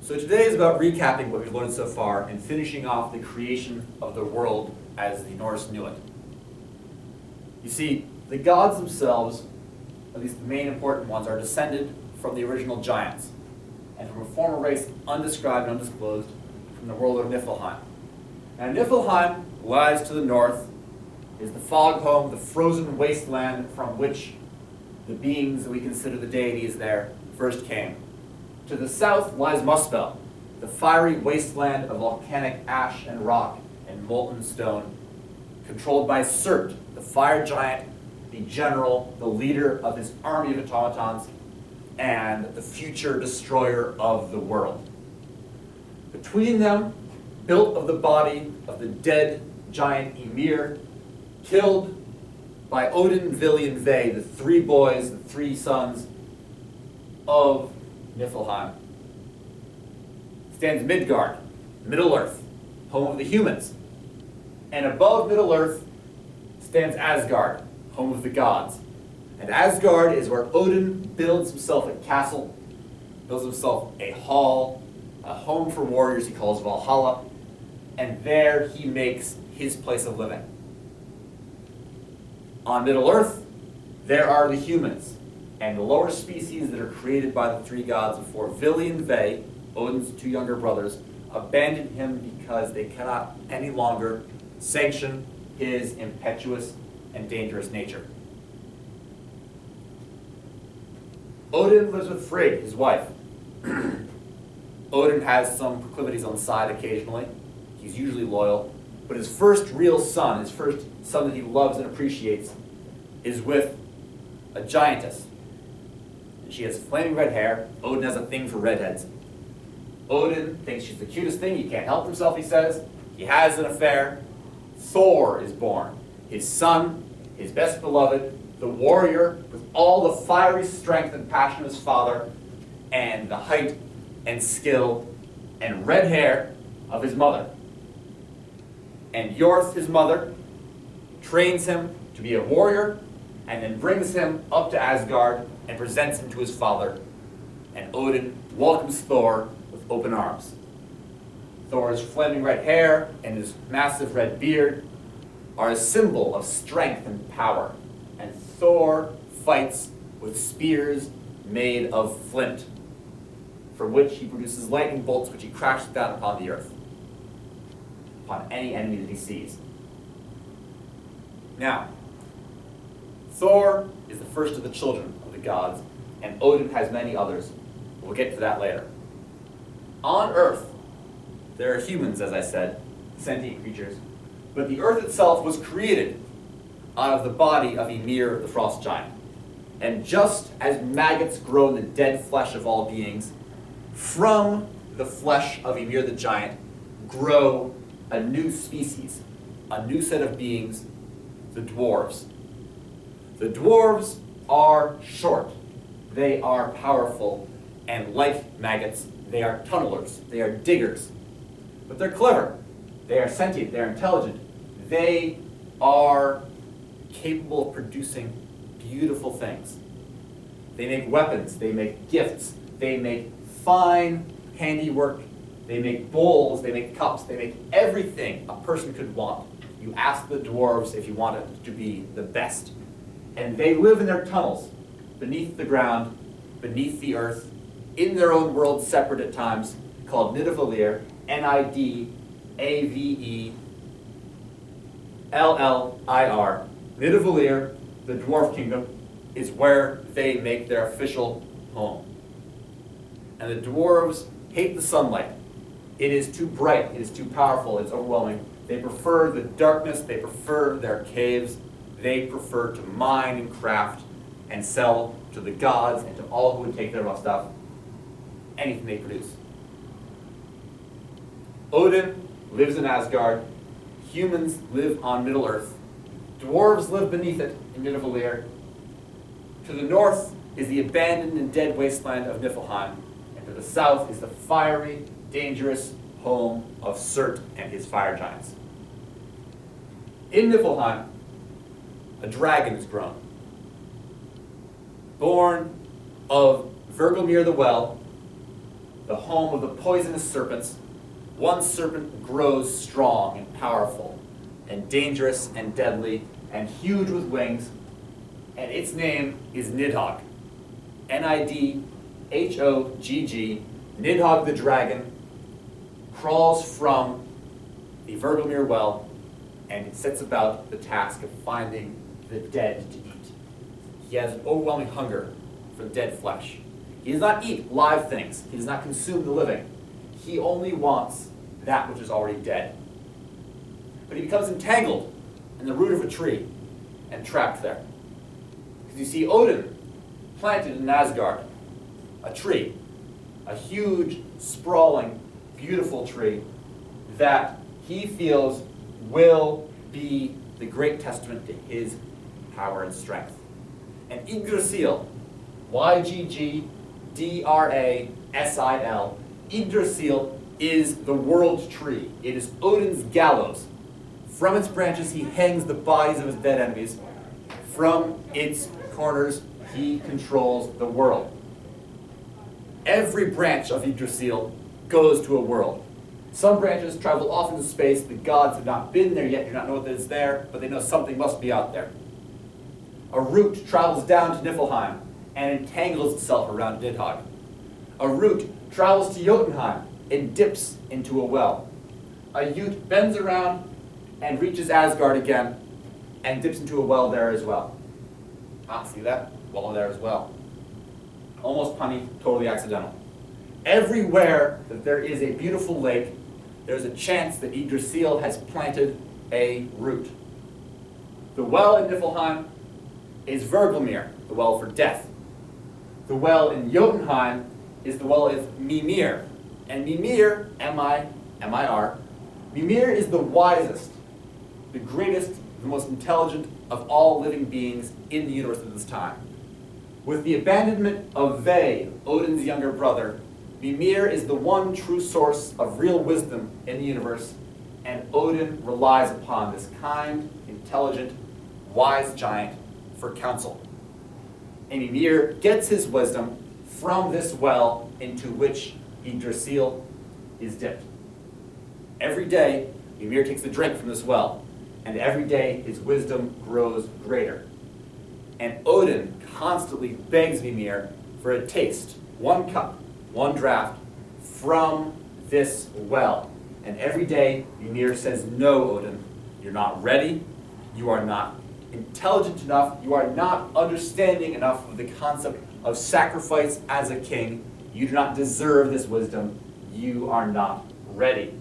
So today is about recapping what we've learned so far and finishing off the creation of the world as the Norse knew it. You see, the gods themselves, at least the main important ones, are descended from the original giants and from a former race undescribed and undisclosed from the world of Niflheim. Now Niflheim lies to the north, is the fog home, the frozen wasteland from which the beings that we consider the deities there first came. To the south lies Muspel, the fiery wasteland of volcanic ash and rock and molten stone, controlled by Surt, the fire giant, the general, the leader of his army of automatons, and the future destroyer of the world. Between them, built of the body of the dead giant Ymir, killed by Odin, Vili, and Ve, the three boys, the three sons of Niflheim, stands Midgard, Middle-earth, home of the humans. And above Middle-earth stands Asgard, home of the gods. And Asgard is where Odin builds himself a castle, builds himself a hall, a home for warriors he calls Valhalla, and there he makes his place of living. On Middle-earth, there are the humans, and the lower species that are created by the three gods before Vili and Ve, Odin's two younger brothers, abandon him because they cannot any longer sanction his impetuous and dangerous nature. Odin lives with Frigg, his wife. Odin has some proclivities on the side occasionally. He's usually loyal. But his first real son, his first son that he loves and appreciates, is with a giantess. And she has flaming red hair. Odin has a thing for redheads. Odin thinks she's the cutest thing. He can't help himself, he says. He has an affair. Thor is born. His son, his best beloved, the warrior with all the fiery strength and passion of his father, and the height and skill and red hair of his mother. And Yorth, his mother, trains him to be a warrior, and then brings him up to Asgard and presents him to his father. And Odin welcomes Thor with open arms. Thor's flaming red hair and his massive red beard are a symbol of strength and power. And Thor fights with spears made of flint, from which he produces lightning bolts which he crashes down upon the earth, upon any enemy that he sees. Now, Thor is the first of the children of the gods, and Odin has many others. We'll get to that later. On Earth, there are humans, as I said, sentient creatures, but the Earth itself was created out of the body of Ymir, the frost giant. And just as maggots grow in the dead flesh of all beings, from the flesh of Ymir the giant grow a new species, a new set of beings, the dwarves. The dwarves are short, they are powerful, and like maggots, they are tunnelers, they are diggers. But they're clever, they are sentient, they are intelligent, they are capable of producing beautiful things. They make weapons, they make gifts, they make fine handiwork, they make bowls, they make cups, they make everything a person could want. You ask the dwarves if you want it to be the best. And they live in their tunnels, beneath the ground, beneath the earth, in their own world, separate at times, called Nidavellir, Nidavellir. Nidavellir, the dwarf kingdom, is where they make their official home. And the dwarves hate the sunlight. It is too bright, it is too powerful, it's overwhelming. They prefer the darkness, they prefer their caves, they prefer to mine and craft and sell to the gods and to all who would take their rough stuff anything they produce. Odin lives in Asgard, humans live on Middle-earth, dwarves live beneath it in Nidavellir. To the north is the abandoned and dead wasteland of Niflheim, and to the south is the fiery, dangerous home of Surt and his fire giants. In Niflheim, a dragon is grown, born of Vergelmir the Well, the home of the poisonous serpents, one serpent grows strong and powerful, and dangerous and deadly, and huge with wings, and its name is Nidhogg. Nidhogg, Nidhogg the dragon, crawls from the Vergelmir well, and sets about the task of finding the dead to eat. He has an overwhelming hunger for dead flesh. He does not eat live things. He does not consume the living. He only wants that which is already dead. But he becomes entangled in the root of a tree and trapped there. Because you see Odin planted in Asgard a tree, a huge, sprawling, beautiful tree that he feels will be the great testament to his power and strength. And Yggdrasil, Yggdrasil, Yggdrasil is the world tree. It is Odin's gallows. From its branches he hangs the bodies of his dead enemies. From its corners he controls the world. Every branch of Yggdrasil goes to a world. Some branches travel off into space. The gods have not been there yet, do not know that it's there, but they know something must be out there. A root travels down to Niflheim and entangles itself around Nidhogg. A root travels to Jotunheim and dips into a well. A Ute bends around and reaches Asgard again and dips into a well there as well. See that? Well there as well. Almost punny, totally accidental. Everywhere that there is a beautiful lake, there's a chance that Yggdrasil has planted a root. The well in Niflheim is Vergelmir, the well for death. The well in Jotunheim is the well of Mimir. And Mimir, M-I-M-I-R, Mimir is the wisest, the greatest, the most intelligent of all living beings in the universe at this time. With the abandonment of Ve, Odin's younger brother, Mimir is the one true source of real wisdom in the universe, and Odin relies upon this kind, intelligent, wise giant for counsel. And Mimir gets his wisdom from this well into which Yggdrasil is dipped. Every day, Mimir takes a drink from this well, and every day his wisdom grows greater. And Odin constantly begs Mimir for a taste, one cup, one draught, from this well. And every day, Mimir says, "No, Odin, you're not ready, you are not intelligent enough, you are not understanding enough of the concept of sacrifice as a king, you do not deserve this wisdom, you are not ready."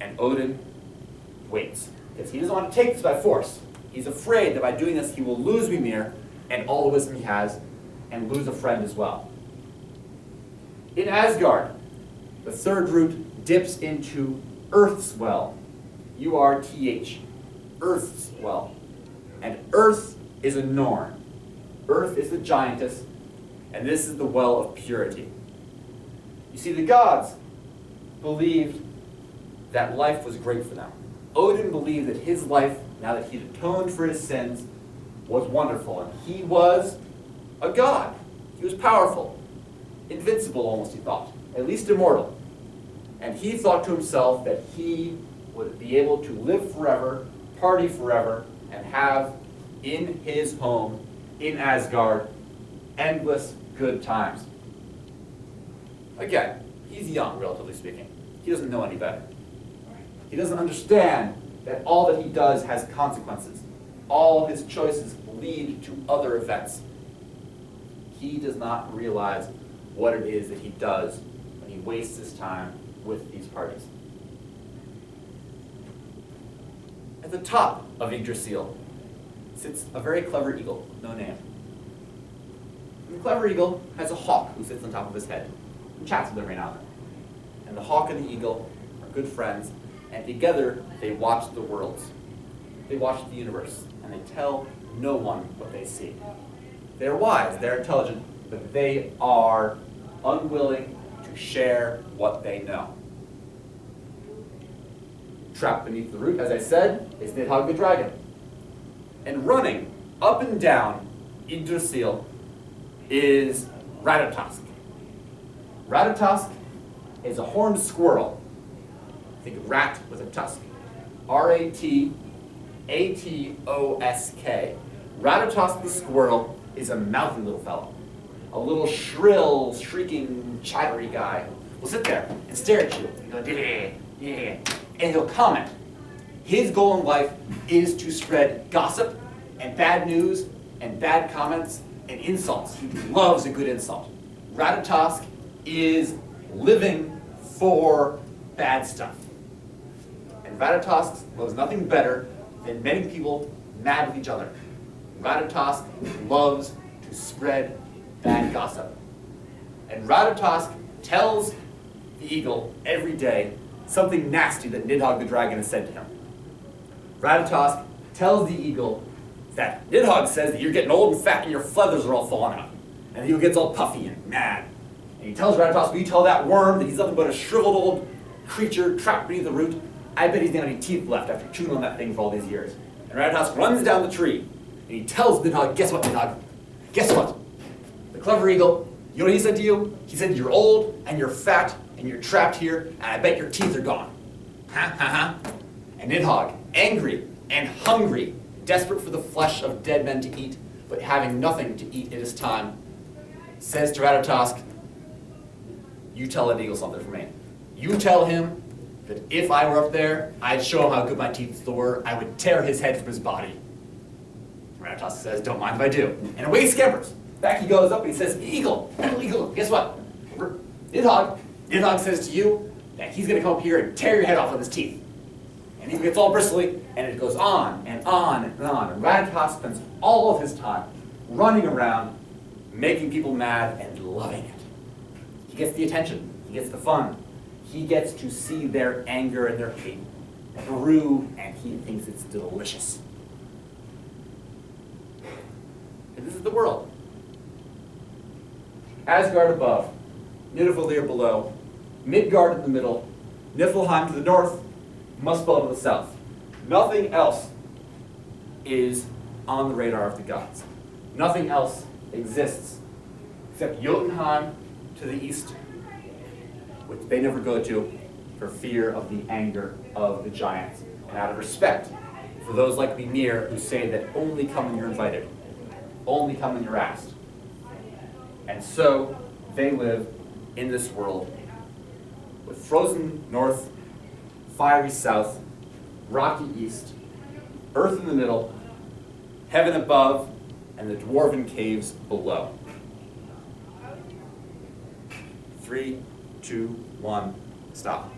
And Odin waits, because he doesn't want to take this by force. He's afraid that by doing this, he will lose Mimir and all the wisdom he has, and lose a friend as well. In Asgard, the third root dips into Earth's well, U-R-T-H, Earth's well. And Earth is a Norn. Earth is the giantess, and this is the well of purity. You see, the gods believed that life was great for them. Odin believed that his life, now that he'd atoned for his sins, was wonderful, and he was a god. He was powerful, invincible almost, he thought, at least immortal. And he thought to himself that he would be able to live forever, party forever, and have in his home, in Asgard, endless good times. Again, he's young, relatively speaking. He doesn't know any better. He doesn't understand that all that he does has consequences. All his choices lead to other events. He does not realize what it is that he does when he wastes his time with these parties. At the top of Yggdrasil sits a very clever eagle, no name. And the clever eagle has a hawk who sits on top of his head and chats with him every now and then. And the hawk and the eagle are good friends, and together they watch the worlds. They watch the universe, and they tell no one what they see. They're wise, they're intelligent, but they are unwilling to share what they know. Trapped beneath the root, as I said, is Nidhogg the dragon. And running up and down Yggdrasil is Ratatosk. Ratatosk is a horned squirrel. Think of rat with a tusk. Ratatosk. Ratatosk the squirrel is a mouthy little fellow. A little shrill, shrieking, chattery guy will sit there and stare at you. And go, yeah, yeah. And he'll comment. His goal in life is to spread gossip and bad news and bad comments and insults. He loves a good insult. Ratatosk is living for bad stuff. And Ratatosk loves nothing better than making people mad with each other. Ratatosk loves to spread bad gossip. And Ratatosk tells the eagle every day something nasty that Nidhogg the dragon has said to him. Ratatosk tells the eagle that Nidhogg says that you're getting old and fat and your feathers are all falling out. And the eagle gets all puffy and mad. And he tells Ratatosk, will you tell that worm that he's nothing but a shriveled old creature trapped beneath the root? I bet he's not any teeth left after chewing on that thing for all these years. And Ratatosk runs down the tree and he tells Nidhogg, guess what, Nidhogg? Guess what? The clever eagle, you know what he said to you? He said, you're old and you're fat and you're trapped here and I bet your teeth are gone. Ha ha ha. And Nidhogg, angry and hungry, desperate for the flesh of dead men to eat, but having nothing to eat at his time, says to Ratatosk, you tell that eagle something for me. You tell him that if I were up there, I'd show him how good my teeth were. I would tear his head from his body. Ratatosk says, don't mind if I do. And away he scampers. Back he goes up and he says, eagle, guess what? Nidhogg says to you that he's going to come up here and tear your head off with his teeth. And he gets all bristly, and it goes on and on and on. And Ratatosk spends all of his time running around, making people mad and loving it. He gets the attention. He gets the fun. He gets to see their anger and their hate brew, and he thinks it's delicious. And this is the world. Asgard above, Nidavellir below, Midgard in the middle, Niflheim to the north, Muspel to the south. Nothing else is on the radar of the gods. Nothing else exists except Jotunheim to the east, which they never go to for fear of the anger of the giants, and out of respect for those like Mimir who say that only come when you're invited, only come when you're asked. And so they live in this world with frozen north, fiery south, rocky east, earth in the middle, heaven above, and the dwarven caves below. 3, 2, 1, stop.